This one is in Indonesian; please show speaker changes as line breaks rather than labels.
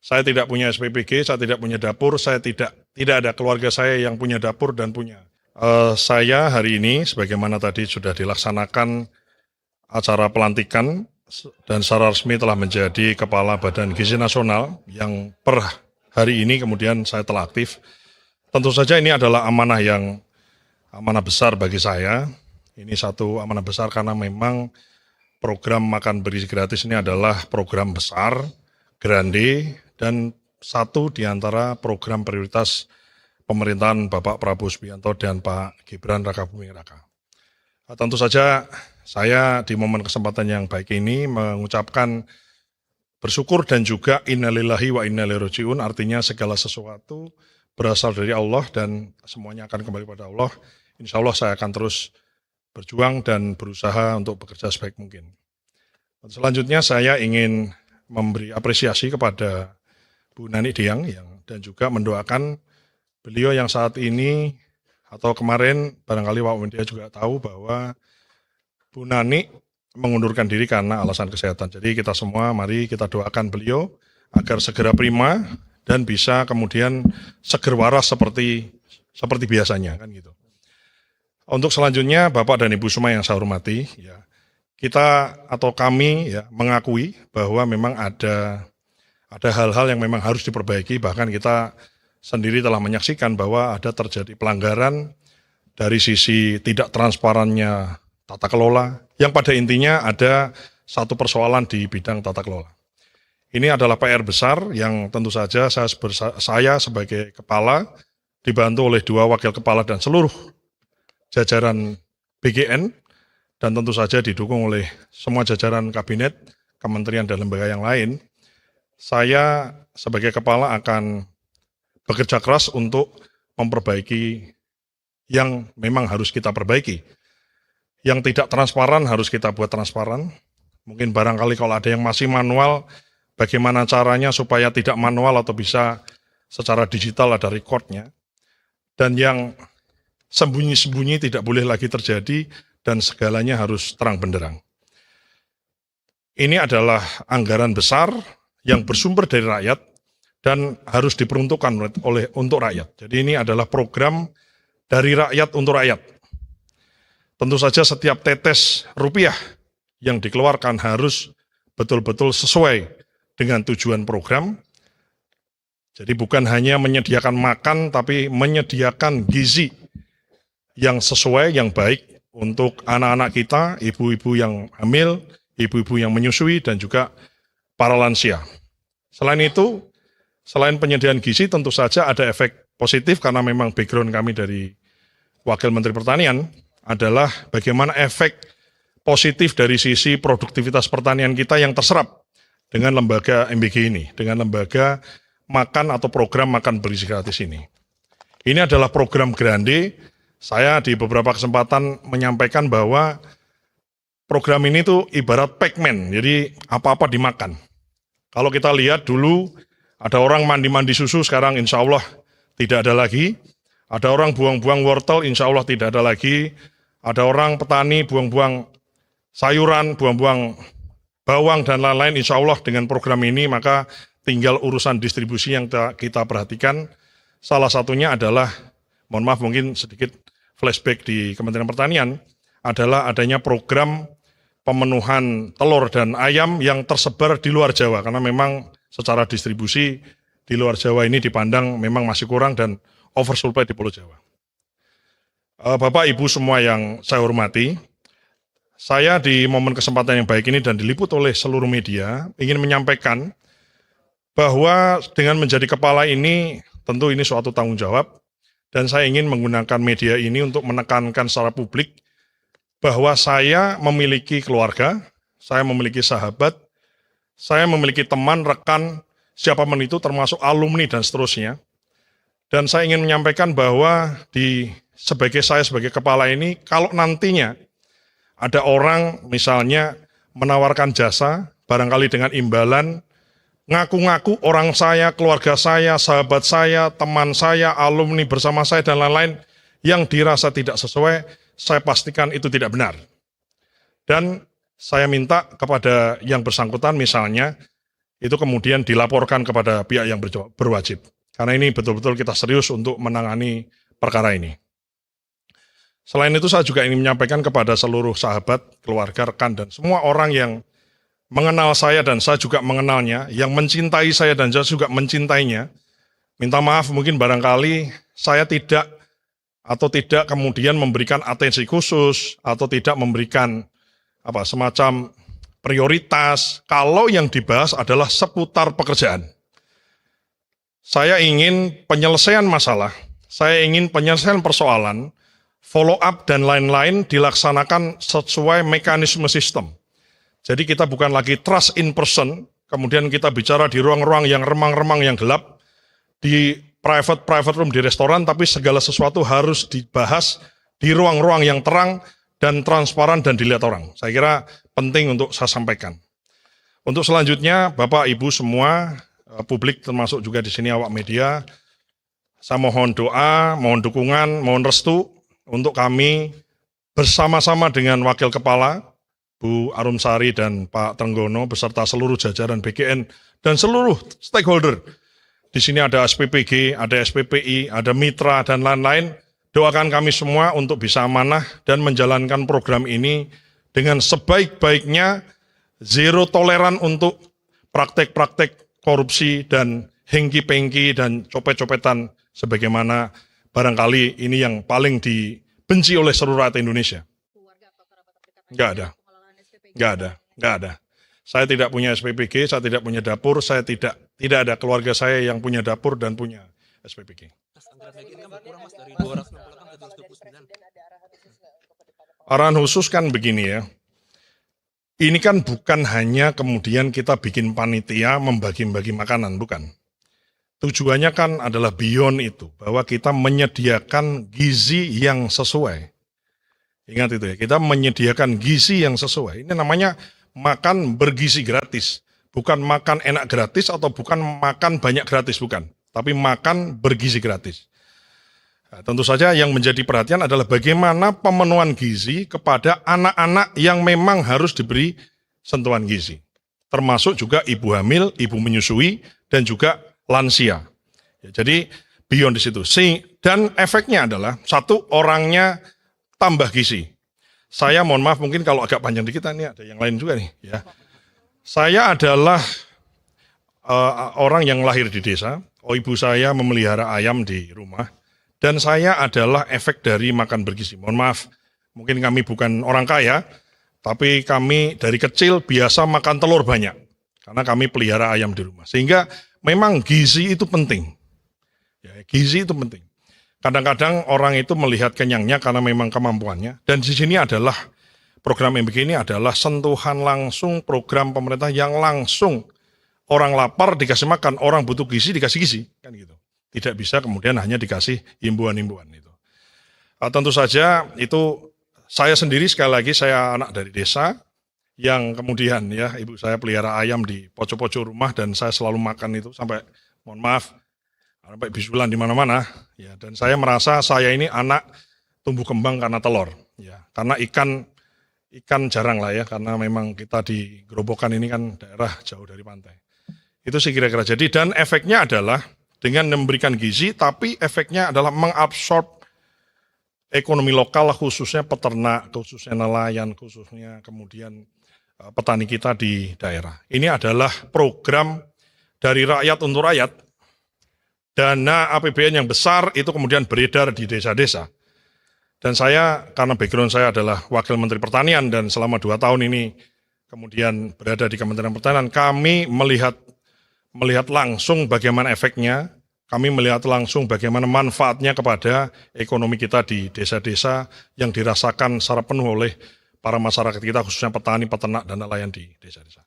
Saya tidak punya SPPG, saya tidak punya dapur, saya tidak ada keluarga saya yang punya dapur dan punya. Saya hari ini, sebagaimana tadi sudah dilaksanakan acara pelantikan dan secara resmi telah menjadi Kepala Badan Gizi Nasional yang per hari ini kemudian saya telah aktif. Tentu saja ini adalah amanah besar bagi saya. Ini satu amanah besar karena memang program makan bergizi gratis ini adalah program besar, grande, dan satu di antara program prioritas pemerintahan Bapak Prabowo Subianto dan Pak Gibran Rakabuming Raka. Tentu saja saya di momen kesempatan yang baik ini mengucapkan bersyukur dan juga innalillahi wa inna ilaihi raji'un, artinya segala sesuatu berasal dari Allah dan semuanya akan kembali pada Allah. Insya Allah saya akan terus berjuang dan berusaha untuk bekerja sebaik mungkin. Selanjutnya saya ingin memberi apresiasi kepada Bu Nani Diang dan juga mendoakan beliau yang saat ini atau kemarin barangkali Pak Media juga tahu bahwa Bu Nani mengundurkan diri karena alasan kesehatan. Jadi kita semua mari kita doakan beliau agar segera prima dan bisa kemudian seger waras seperti biasanya kan gitu. Untuk selanjutnya Bapak dan Ibu semua yang saya hormati, ya, kita atau kami ya mengakui bahwa memang ada hal-hal yang memang harus diperbaiki, bahkan kita sendiri telah menyaksikan bahwa ada terjadi pelanggaran dari sisi tidak transparannya tata kelola, yang pada intinya ada satu persoalan di bidang tata kelola. Ini adalah PR besar yang tentu saja saya sebagai kepala dibantu oleh 2 wakil kepala dan seluruh jajaran BGN, dan tentu saja didukung oleh semua jajaran kabinet, kementerian dan lembaga yang lain. Saya sebagai kepala akan bekerja keras untuk memperbaiki yang memang harus kita perbaiki. Yang tidak transparan harus kita buat transparan. Mungkin barangkali kalau ada yang masih manual, bagaimana caranya supaya tidak manual atau bisa secara digital ada recordnya. Dan yang sembunyi-sembunyi tidak boleh lagi terjadi dan segalanya harus terang benderang. Ini adalah anggaran besar yang bersumber dari rakyat dan harus diperuntukkan untuk rakyat. Jadi ini adalah program dari rakyat untuk rakyat. Tentu saja setiap tetes rupiah yang dikeluarkan harus betul-betul sesuai dengan tujuan program. Jadi bukan hanya menyediakan makan, tapi menyediakan gizi yang sesuai, yang baik untuk anak-anak kita, ibu-ibu yang hamil, ibu-ibu yang menyusui, dan juga para lansia. Selain itu, selain penyediaan gizi, tentu saja ada efek positif karena memang background kami dari Wakil Menteri Pertanian adalah bagaimana efek positif dari sisi produktivitas pertanian kita yang terserap dengan lembaga MBG ini, dengan lembaga makan atau program makan bergizi gratis ini. Ini adalah program grande. Saya di beberapa kesempatan menyampaikan bahwa program ini tuh ibarat Pac-Man, jadi apa-apa dimakan. Kalau kita lihat dulu, ada orang mandi-mandi susu, sekarang insya Allah tidak ada lagi. Ada orang buang-buang wortel, insya Allah tidak ada lagi. Ada orang petani buang-buang sayuran, buang-buang bawang dan lain-lain, insya Allah dengan program ini maka tinggal urusan distribusi yang kita perhatikan. Salah satunya adalah, mohon maaf mungkin sedikit flashback di Kementerian Pertanian, adalah adanya program pemenuhan telur dan ayam yang tersebar di luar Jawa, karena memang secara distribusi di luar Jawa ini dipandang memang masih kurang dan oversupply di Pulau Jawa. Bapak Ibu semua yang saya hormati, saya di momen kesempatan yang baik ini dan diliput oleh seluruh media ingin menyampaikan bahwa dengan menjadi kepala ini tentu ini suatu tanggung jawab dan saya ingin menggunakan media ini untuk menekankan secara publik bahwa saya memiliki keluarga, saya memiliki sahabat, saya memiliki teman, rekan, siapapun itu termasuk alumni dan seterusnya. Dan saya ingin menyampaikan bahwa sebagai kepala ini, kalau nantinya ada orang misalnya menawarkan jasa, barangkali dengan imbalan, ngaku-ngaku orang saya, keluarga saya, sahabat saya, teman saya, alumni bersama saya, dan lain-lain, yang dirasa tidak sesuai, saya pastikan itu tidak benar. Dan saya minta kepada yang bersangkutan misalnya, itu kemudian dilaporkan kepada pihak yang berwajib. Karena ini betul-betul kita serius untuk menangani perkara ini. Selain itu saya juga ingin menyampaikan kepada seluruh sahabat, keluarga, rekan, dan semua orang yang mengenal saya dan saya juga mengenalnya, yang mencintai saya dan saya juga mencintainya. Minta maaf mungkin barangkali saya tidak kemudian memberikan atensi khusus atau tidak memberikan semacam prioritas kalau yang dibahas adalah seputar pekerjaan. Saya ingin penyelesaian masalah, saya ingin penyelesaian persoalan, follow up dan lain-lain dilaksanakan sesuai mekanisme sistem. Jadi kita bukan lagi trust in person, kemudian kita bicara di ruang-ruang yang remang-remang yang gelap, di private room di restoran, tapi segala sesuatu harus dibahas di ruang-ruang yang terang dan transparan dan dilihat orang. Saya kira penting untuk saya sampaikan. Untuk selanjutnya, Bapak, Ibu semua, publik termasuk juga di sini awak media, saya mohon doa, mohon dukungan, mohon restu untuk kami bersama-sama dengan Wakil Kepala, Bu Arumsari dan Pak Trenggono, beserta seluruh jajaran BGN dan seluruh stakeholder. Di sini ada SPPG, ada SPPI, ada mitra, dan lain-lain. Doakan kami semua untuk bisa amanah dan menjalankan program ini dengan sebaik-baiknya, zero toleran untuk praktek-praktek korupsi dan hengki-pengki dan copet-copetan sebagaimana barangkali ini yang paling dibenci oleh seluruh rakyat Indonesia. Enggak ada. Saya tidak punya SPPG, saya tidak punya dapur, saya tidak ada keluarga saya yang punya dapur dan punya SPPG. Arahan khusus kan begini ya. Ini kan bukan hanya kemudian kita bikin panitia membagi-bagi makanan, bukan. Tujuannya kan adalah beyond itu, bahwa kita menyediakan gizi yang sesuai. Ingat itu ya, kita menyediakan gizi yang sesuai. Ini namanya makan bergizi gratis. Bukan makan enak gratis atau bukan makan banyak gratis, bukan. Tapi makan bergizi gratis. Nah, tentu saja yang menjadi perhatian adalah bagaimana pemenuhan gizi kepada anak-anak yang memang harus diberi sentuhan gizi. Termasuk juga ibu hamil, ibu menyusui, dan juga lansia. Ya, jadi beyond di situ. Dan efeknya adalah satu, orangnya tambah gizi. Saya mohon maaf mungkin kalau agak panjang dikit, ini ada yang lain juga nih. Ya. Saya adalah orang yang lahir di desa. Ibu saya memelihara ayam di rumah. Dan saya adalah efek dari makan bergizi. Mohon maaf, mungkin kami bukan orang kaya, tapi kami dari kecil biasa makan telur banyak. Karena kami pelihara ayam di rumah. Sehingga memang gizi itu penting. Ya, gizi itu penting. Kadang-kadang orang itu melihat kenyangnya karena memang kemampuannya. Dan di sini adalah program yang begini adalah sentuhan langsung program pemerintah yang langsung orang lapar dikasih makan, orang butuh gizi dikasih gizi, kan gitu. Tidak bisa kemudian hanya dikasih himbauan-himbauan itu. Tentu saja itu saya sendiri sekali lagi saya anak dari desa yang kemudian ya ibu saya pelihara ayam di pojok-pojok rumah dan saya selalu makan itu sampai mohon maaf sampai bisulan di mana-mana, ya. Dan saya merasa saya ini anak tumbuh kembang karena telur, ya. Karena ikan jarang lah ya, karena memang kita di Gerobokan ini kan daerah jauh dari pantai. Itu sih kira-kira. Jadi dan efeknya adalah dengan memberikan gizi, tapi efeknya adalah mengabsorb ekonomi lokal, khususnya peternak, khususnya nelayan, khususnya kemudian petani kita di daerah. Ini adalah program dari rakyat untuk rakyat. Dana APBN yang besar itu kemudian beredar di desa-desa. Dan saya, karena background saya adalah Wakil Menteri Pertanian dan selama 2 tahun ini kemudian berada di Kementerian Pertanian, kami melihat langsung bagaimana efeknya, kami melihat langsung bagaimana manfaatnya kepada ekonomi kita di desa-desa yang dirasakan secara penuh oleh para masyarakat kita, khususnya petani, peternak, dan nelayan di desa-desa.